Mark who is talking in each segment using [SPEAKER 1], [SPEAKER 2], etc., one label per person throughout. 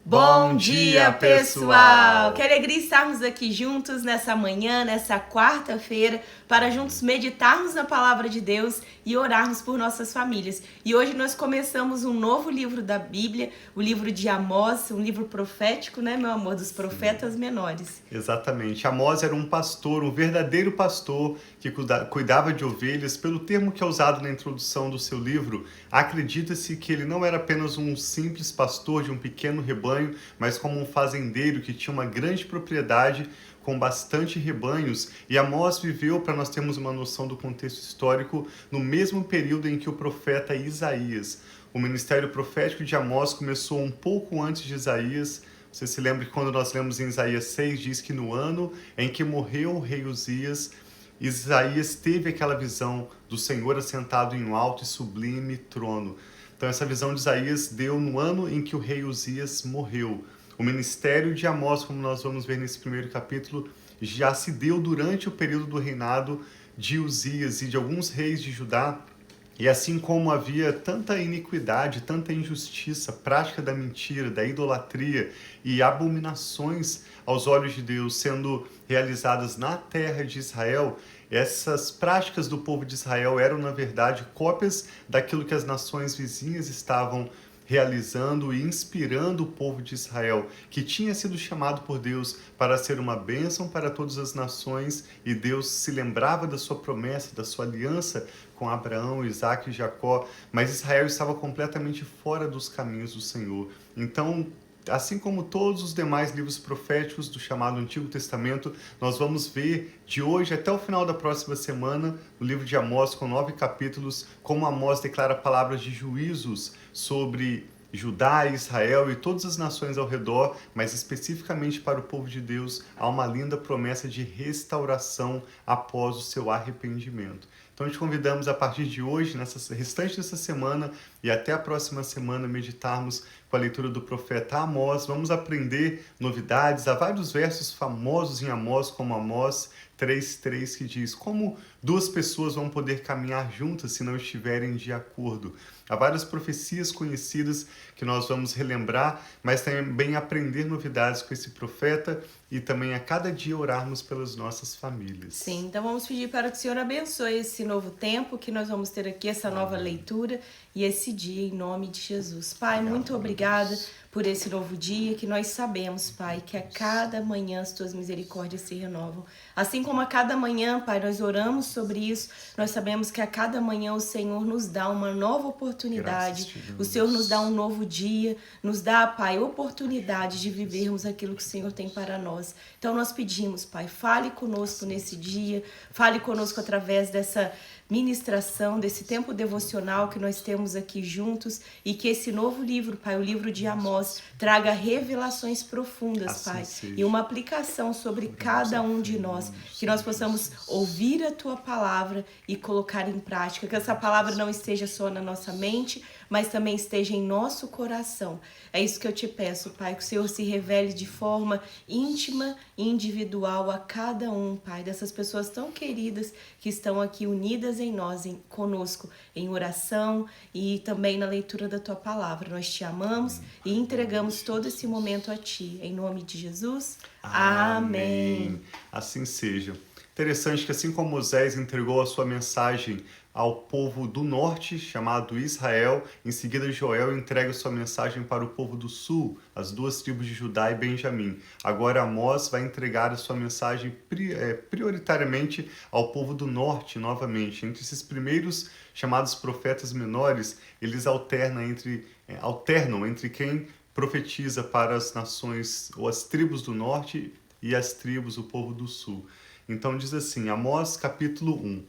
[SPEAKER 1] Bom dia, pessoal! Que alegria estarmos aqui juntos nessa manhã, nessa quarta-feira, para juntos meditarmos na palavra de Deus e orarmos por nossas famílias. E hoje nós começamos um novo livro da Bíblia, o livro de Amós, um livro profético, né, meu amor, dos profetas menores.
[SPEAKER 2] Exatamente. Amós era um pastor, um verdadeiro pastor que cuidava de ovelhas. Pelo termo que é usado na introdução do seu livro, acredita-se que ele não era apenas um simples pastor de um pequeno rebanho, mas como um fazendeiro que tinha uma grande propriedade com bastante rebanhos. E Amós viveu, para nós termos uma noção do contexto histórico, no mesmo período em que o profeta Isaías. O ministério profético de Amós começou um pouco antes de Isaías. Você se lembra que quando nós lemos em Isaías 6, diz que no ano em que morreu o rei Uzias, Isaías teve aquela visão do Senhor assentado em um alto e sublime trono. Então essa visão de Isaías deu no ano em que o rei Uzias morreu. O ministério de Amós, como nós vamos ver nesse primeiro capítulo, já se deu durante o período do reinado de Uzias e de alguns reis de Judá. E assim como havia tanta iniquidade, tanta injustiça, prática da mentira, da idolatria e abominações aos olhos de Deus sendo realizadas na terra de Israel, essas práticas do povo de Israel eram, na verdade, cópias daquilo que as nações vizinhas estavam realizando e inspirando o povo de Israel, que tinha sido chamado por Deus para ser uma bênção para todas as nações, e Deus se lembrava da sua promessa, da sua aliança com Abraão, Isaque e Jacó, mas Israel estava completamente fora dos caminhos do Senhor. Então, assim como todos os demais livros proféticos do chamado Antigo Testamento, nós vamos ver de hoje até o final da próxima semana, no livro de Amós, com 9 capítulos, como Amós declara palavras de juízos sobre Judá, Israel e todas as nações ao redor, mas especificamente para o povo de Deus, há uma linda promessa de restauração após o seu arrependimento. Então te convidamos a partir de hoje, nessa restante dessa semana e até a próxima semana, meditarmos com a leitura do profeta Amós. Vamos aprender novidades. Há vários versos famosos em Amós, como Amós 3:3, que diz: como duas pessoas vão poder caminhar juntas se não estiverem de acordo? Há várias profecias conhecidas que nós vamos relembrar, mas também aprender novidades com esse profeta e também a cada dia orarmos pelas nossas famílias.
[SPEAKER 1] Sim, então vamos pedir para que o Senhor abençoe esse novo tempo que nós vamos ter aqui, essa nova leitura e esse dia, em nome de Jesus. Pai, muito obrigada por esse novo dia, que nós sabemos, Pai, que a cada manhã as Tuas misericórdias se renovam. Assim como a cada manhã, Pai, nós oramos sobre isso, nós sabemos que a cada manhã o Senhor nos dá uma nova oportunidade, o Senhor nos dá um novo dia, nos dá, Pai, oportunidade de vivermos aquilo que o Senhor tem para nós. Então nós pedimos, Pai, fale conosco nesse dia, fale conosco através dessa ministração, desse tempo devocional que nós temos aqui juntos, e que esse novo livro, Pai, o livro de Amós, traga revelações profundas, Pai, e uma aplicação sobre cada um de nós, que nós possamos ouvir a Tua palavra e colocar em prática, que essa palavra não esteja só na nossa mente, mas também esteja em nosso coração. É isso que eu te peço, Pai, que o Senhor se revele de forma íntima e individual a cada um, Pai, dessas pessoas tão queridas que estão aqui unidas em nós, conosco, em oração e também na leitura da Tua palavra. Nós te amamos e entregamos todo esse momento a Ti. Em nome de Jesus, amém.
[SPEAKER 2] Assim seja. Interessante que assim como Moisés entregou a sua mensagem ao povo do norte, chamado Israel, em seguida Joel entrega sua mensagem para o povo do sul, as duas tribos de Judá e Benjamim. Agora Amós vai entregar a sua mensagem prioritariamente ao povo do norte, novamente. Entre esses primeiros chamados profetas menores, eles alternam entre quem profetiza para as nações ou as tribos do norte e as tribos, o povo do sul. Então diz assim, Amós capítulo 1.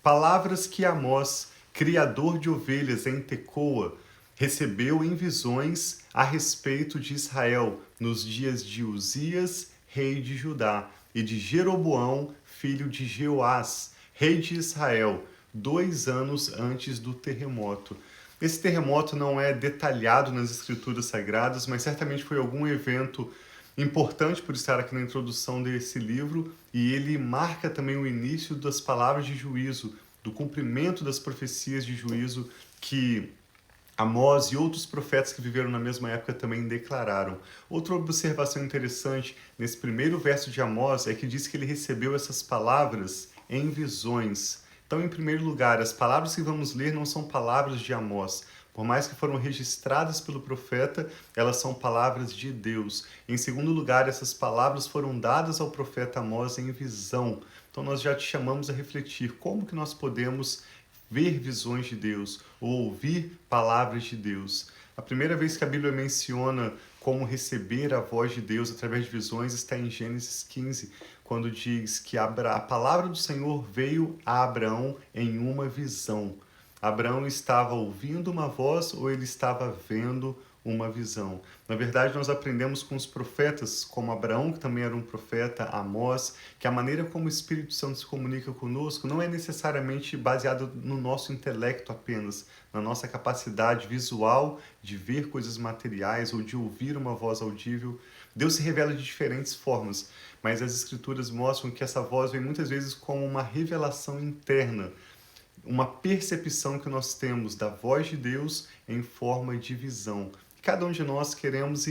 [SPEAKER 2] Palavras que Amós, criador de ovelhas em Tecoa, recebeu em visões a respeito de Israel nos dias de Uzias, rei de Judá, e de Jeroboão, filho de Jeoás, rei de Israel, 2 anos antes do terremoto. Esse terremoto não é detalhado nas escrituras sagradas, mas certamente foi algum evento importante por estar aqui na introdução desse livro, e ele marca também o início das palavras de juízo, do cumprimento das profecias de juízo que Amós e outros profetas que viveram na mesma época também declararam. Outra observação interessante nesse primeiro verso de Amós é que diz que ele recebeu essas palavras em visões. Então, em primeiro lugar, as palavras que vamos ler não são palavras de Amós. Por mais que foram registradas pelo profeta, elas são palavras de Deus. Em segundo lugar, essas palavras foram dadas ao profeta Amós em visão. Então, nós já te chamamos a refletir como que nós podemos ver visões de Deus ou ouvir palavras de Deus. A primeira vez que a Bíblia menciona como receber a voz de Deus através de visões está em Gênesis 15, quando diz que a palavra do Senhor veio a Abraão em uma visão. Abraão estava ouvindo uma voz ou ele estava vendo uma visão? Na verdade, nós aprendemos com os profetas, como Abraão, que também era um profeta, Amós, que a maneira como o Espírito Santo se comunica conosco não é necessariamente baseada no nosso intelecto apenas, na nossa capacidade visual de ver coisas materiais ou de ouvir uma voz audível. Deus se revela de diferentes formas, mas as Escrituras mostram que essa voz vem muitas vezes como uma revelação interna, uma percepção que nós temos da voz de Deus em forma de visão. Cada um de nós queremos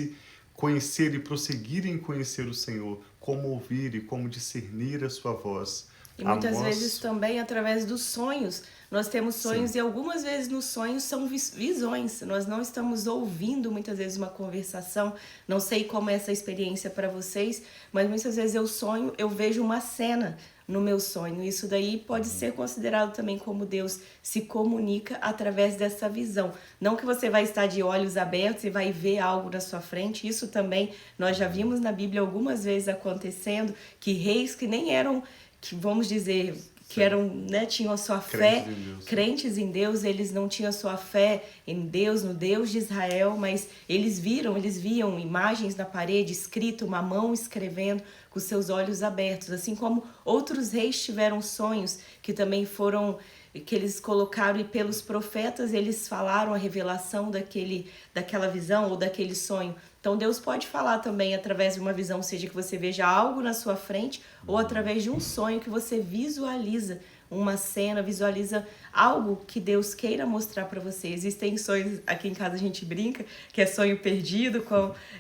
[SPEAKER 2] conhecer e prosseguir em conhecer o Senhor, como ouvir e como discernir a sua voz.
[SPEAKER 1] E muitas vezes também através dos sonhos. Nós temos sonhos. Sim. E algumas vezes nos sonhos são visões. Nós não estamos ouvindo muitas vezes uma conversação. Não sei como é essa experiência para vocês, mas muitas vezes eu sonho, eu vejo uma cena no meu sonho. Isso daí pode ser considerado também como Deus se comunica através dessa visão. Não que você vai estar de olhos abertos e vai ver algo na sua frente. Isso também nós já vimos na Bíblia algumas vezes acontecendo, que reis que nem eram, que vamos dizer, que eram, né, tinham a sua fé, crentes em Deus, eles não tinham a sua fé em Deus, no Deus de Israel, mas eles viam imagens na parede, escrito, uma mão escrevendo, com seus olhos abertos, assim como outros reis tiveram sonhos que também foram, que eles colocaram, e pelos profetas eles falaram a revelação daquela visão ou daquele sonho. Então Deus pode falar também através de uma visão, seja que você veja algo na sua frente ou através de um sonho que você visualiza uma cena, visualiza algo que Deus queira mostrar para você. Existem sonhos, aqui em casa a gente brinca, que é sonho perdido,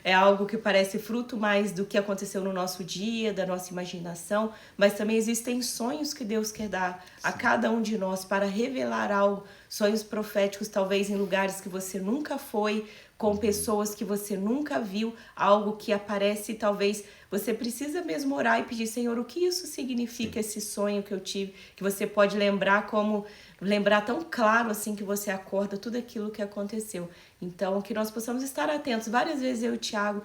[SPEAKER 1] é algo que parece fruto mais do que aconteceu no nosso dia, da nossa imaginação, mas também existem sonhos que Deus quer dar a cada um de nós para revelar algo, sonhos proféticos talvez em lugares que você nunca foi, com pessoas que você nunca viu, algo que aparece, talvez você precisa mesmo orar e pedir, Senhor, o que isso significa, esse sonho que eu tive, que você pode lembrar tão claro assim que você acorda tudo aquilo que aconteceu. Então, que nós possamos estar atentos. Várias vezes eu e o Thiago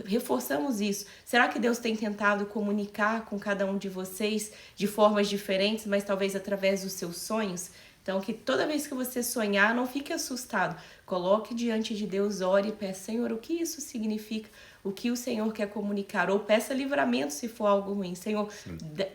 [SPEAKER 1] reforçamos isso. Será que Deus tem tentado comunicar com cada um de vocês de formas diferentes, mas talvez através dos seus sonhos? Então, que toda vez que você sonhar, não fique assustado. Coloque diante de Deus, ore e peça, Senhor, o que isso significa? O que o Senhor quer comunicar? Ou peça livramento se for algo ruim. Senhor,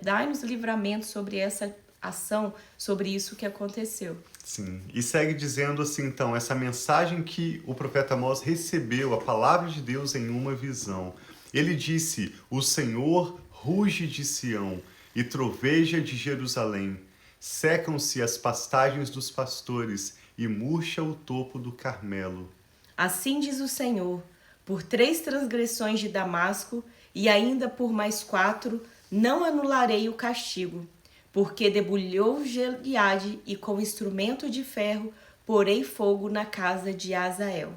[SPEAKER 1] dai-nos livramento sobre essa ação, sobre isso que aconteceu.
[SPEAKER 2] Sim, e segue dizendo assim, então, essa mensagem que o profeta Amós recebeu, a palavra de Deus em uma visão. Ele disse, o Senhor ruge de Sião e troveja de Jerusalém. Secam-se as pastagens dos pastores e murcha o topo do Carmelo.
[SPEAKER 1] Assim diz o Senhor, por 3 transgressões de Damasco e ainda por mais 4, não anularei o castigo, porque debulhou Gileade e com instrumento de ferro porei fogo na casa de Azael,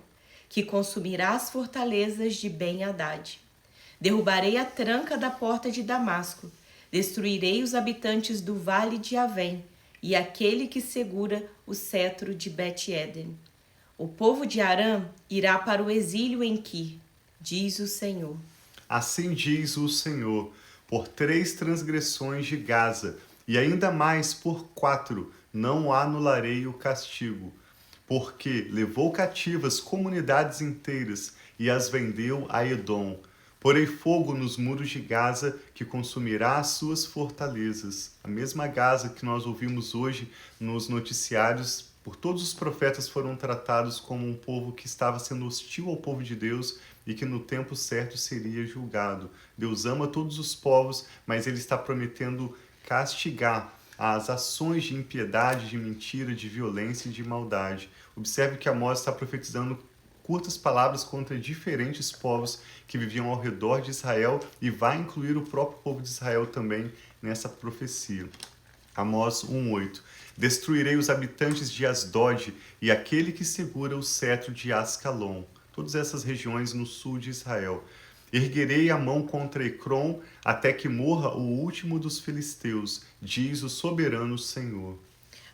[SPEAKER 1] que consumirá as fortalezas de Ben-Hadad. Derrubarei a tranca da porta de Damasco, destruirei os habitantes do vale de Avém e aquele que segura o cetro de Bet-Eden. O povo de Arã irá para o exílio em Quir, diz o Senhor.
[SPEAKER 2] Assim diz o Senhor, por 3 transgressões de Gaza, e ainda mais por 4, não anularei o castigo, porque levou cativas comunidades inteiras e as vendeu a Edom. Porei fogo nos muros de Gaza, que consumirá as suas fortalezas. A mesma Gaza que nós ouvimos hoje nos noticiários, por todos os profetas foram tratados como um povo que estava sendo hostil ao povo de Deus e que no tempo certo seria julgado. Deus ama todos os povos, mas Ele está prometendo castigar as ações de impiedade, de mentira, de violência e de maldade. Observe que Amós está profetizando curtas palavras contra diferentes povos que viviam ao redor de Israel e vai incluir o próprio povo de Israel também nessa profecia. Amós 1:8. Destruirei os habitantes de Asdod e aquele que segura o cetro de Ascalon. Todas essas regiões no sul de Israel. Erguerei a mão contra Ecrom até que morra o último dos filisteus, diz o soberano Senhor.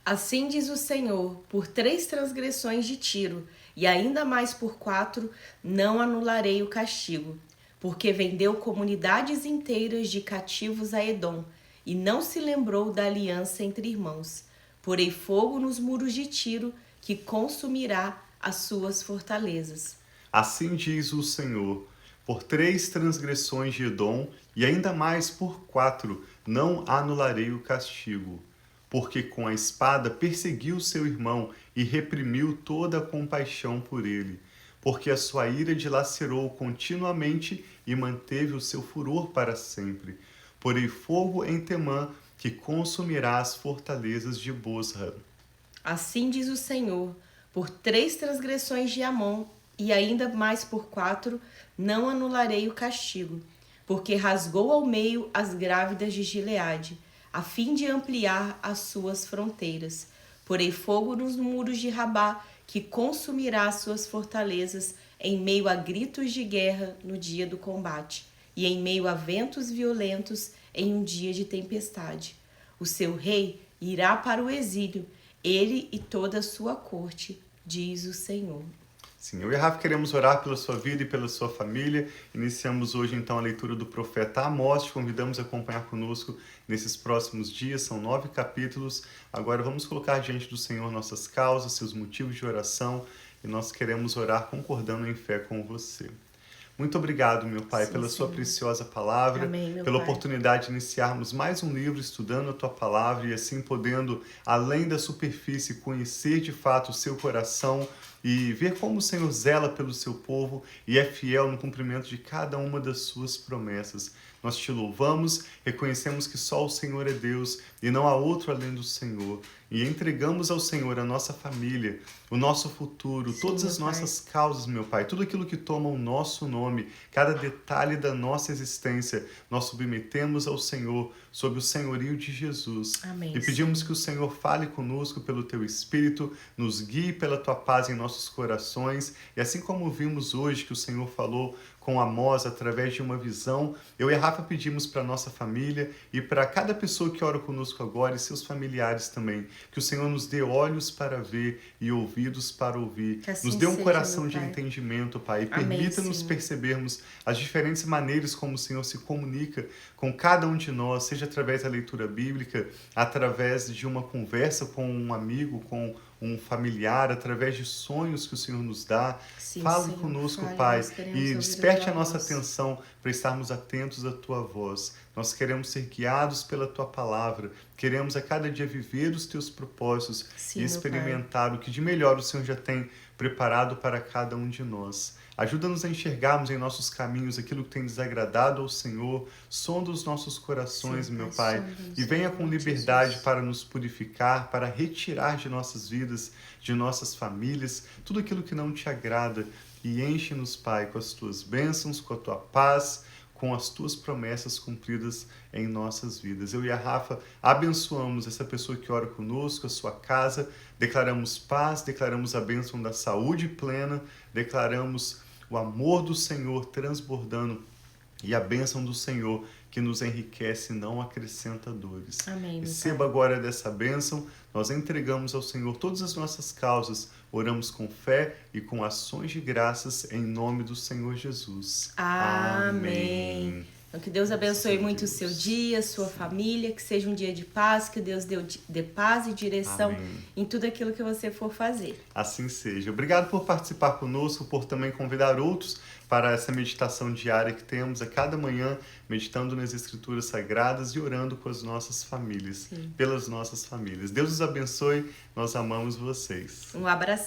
[SPEAKER 1] Assim diz o Senhor, por 3 transgressões de Tiro, e ainda mais por 4, não anularei o castigo, porque vendeu comunidades inteiras de cativos a Edom, e não se lembrou da aliança entre irmãos. Porei fogo nos muros de Tiro, que consumirá as suas fortalezas.
[SPEAKER 2] Assim diz o Senhor, por 3 transgressões de Edom, e ainda mais por 4, não anularei o castigo. Porque com a espada perseguiu seu irmão e reprimiu toda a compaixão por ele. Porque a sua ira dilacerou continuamente e manteve o seu furor para sempre. Porei fogo em Temã, que consumirá as fortalezas de Bosra.
[SPEAKER 1] Assim diz o Senhor, por 3 transgressões de Amon, e ainda mais por 4, não anularei o castigo, porque rasgou ao meio as grávidas de Gileade, a fim de ampliar as suas fronteiras. Porei fogo nos muros de Rabá, que consumirá as suas fortalezas em meio a gritos de guerra no dia do combate, e em meio a ventos violentos em um dia de tempestade. O seu rei irá para o exílio, ele e toda a sua corte, diz o Senhor.
[SPEAKER 2] Sim, eu e a Rafa queremos orar pela sua vida e pela sua família. Iniciamos hoje então a leitura do profeta Amós. Te convidamos a acompanhar conosco nesses próximos dias, são 9 capítulos. Agora vamos colocar diante do Senhor nossas causas, seus motivos de oração, e nós queremos orar concordando em fé com você. Muito obrigado, meu Pai,
[SPEAKER 1] Sim,
[SPEAKER 2] pela sua
[SPEAKER 1] Senhor.
[SPEAKER 2] preciosa palavra,
[SPEAKER 1] Amém, meu
[SPEAKER 2] pela
[SPEAKER 1] Pai.
[SPEAKER 2] oportunidade de iniciarmos mais um livro estudando a tua palavra e assim podendo, além da superfície, conhecer de fato o seu coração e ver como o Senhor zela pelo seu povo e é fiel no cumprimento de cada uma das suas promessas. Nós te louvamos, reconhecemos que só o Senhor é Deus e não há outro além do Senhor. E entregamos ao Senhor a nossa família, o nosso futuro,
[SPEAKER 1] Sim,
[SPEAKER 2] todas
[SPEAKER 1] meu
[SPEAKER 2] as
[SPEAKER 1] Pai.
[SPEAKER 2] nossas causas, meu Pai, tudo aquilo que toma o nosso nome, cada detalhe da nossa existência, nós submetemos ao Senhor, sob o senhorio de Jesus.
[SPEAKER 1] Amém,
[SPEAKER 2] E pedimos
[SPEAKER 1] Senhor.
[SPEAKER 2] que o Senhor fale conosco pelo Teu Espírito, nos guie pela Tua paz em nossos corações, e assim como vimos hoje que o Senhor falou com Amós através de uma visão, eu e a Rafa pedimos para nossa família e para cada pessoa que ora conosco agora e seus familiares também, que o Senhor nos dê olhos para ver e ouvidos para ouvir,
[SPEAKER 1] Que assim
[SPEAKER 2] nos dê um
[SPEAKER 1] seja,
[SPEAKER 2] coração
[SPEAKER 1] meu
[SPEAKER 2] de
[SPEAKER 1] Pai.
[SPEAKER 2] entendimento, Pai, e
[SPEAKER 1] Amém,
[SPEAKER 2] permita-nos
[SPEAKER 1] Senhor.
[SPEAKER 2] percebermos as diferentes maneiras como o Senhor se comunica com cada um de nós, seja através da leitura bíblica, através de uma conversa com um amigo, com um familiar, através de sonhos que o Senhor nos dá.
[SPEAKER 1] Sim,
[SPEAKER 2] Fale
[SPEAKER 1] Senhor.
[SPEAKER 2] conosco,
[SPEAKER 1] Fale,
[SPEAKER 2] Pai,
[SPEAKER 1] nós queremos
[SPEAKER 2] e
[SPEAKER 1] ouvir a
[SPEAKER 2] desperte
[SPEAKER 1] tua
[SPEAKER 2] a nossa
[SPEAKER 1] voz.
[SPEAKER 2] atenção para estarmos atentos à Tua voz. Nós queremos ser guiados pela Tua palavra, queremos a cada dia viver os Teus propósitos
[SPEAKER 1] Sim,
[SPEAKER 2] e
[SPEAKER 1] meu Pai.
[SPEAKER 2] experimentar o que de melhor o Senhor já tem preparado para cada um de nós. Ajuda-nos a enxergarmos em nossos caminhos aquilo que tem desagradado ao Senhor, sonda os nossos corações,
[SPEAKER 1] Sim,
[SPEAKER 2] meu
[SPEAKER 1] Pai,
[SPEAKER 2] Pai,
[SPEAKER 1] sonda-nos
[SPEAKER 2] e venha
[SPEAKER 1] em
[SPEAKER 2] com
[SPEAKER 1] nome de
[SPEAKER 2] liberdade
[SPEAKER 1] Jesus.
[SPEAKER 2] para nos purificar, para retirar de nossas vidas, de nossas famílias, tudo aquilo que não te agrada, e enche-nos, Pai, com as Tuas bênçãos, com a Tua paz, com as Tuas promessas cumpridas em nossas vidas. Eu e a Rafa abençoamos essa pessoa que ora conosco, a sua casa, declaramos paz, declaramos a bênção da saúde plena, declaramos o amor do Senhor transbordando e a bênção do Senhor que nos enriquece e não acrescenta dores.
[SPEAKER 1] Amém, meu
[SPEAKER 2] Receba
[SPEAKER 1] Pai.
[SPEAKER 2] agora dessa bênção, nós entregamos ao Senhor todas as nossas causas, oramos com fé e com ações de graças em nome do Senhor Jesus.
[SPEAKER 1] Amém. Então, que Deus abençoe
[SPEAKER 2] Graças a
[SPEAKER 1] muito o
[SPEAKER 2] Deus.
[SPEAKER 1] seu dia, a sua família, que seja um dia de paz, que Deus dê paz e direção
[SPEAKER 2] Amém.
[SPEAKER 1] em tudo aquilo que você for fazer.
[SPEAKER 2] Assim seja. Obrigado por participar conosco, por também convidar outros para essa meditação diária que temos a cada manhã, meditando nas Escrituras Sagradas e orando com as nossas famílias,
[SPEAKER 1] Sim.
[SPEAKER 2] pelas nossas famílias. Deus os abençoe, nós amamos vocês.
[SPEAKER 1] Um abração.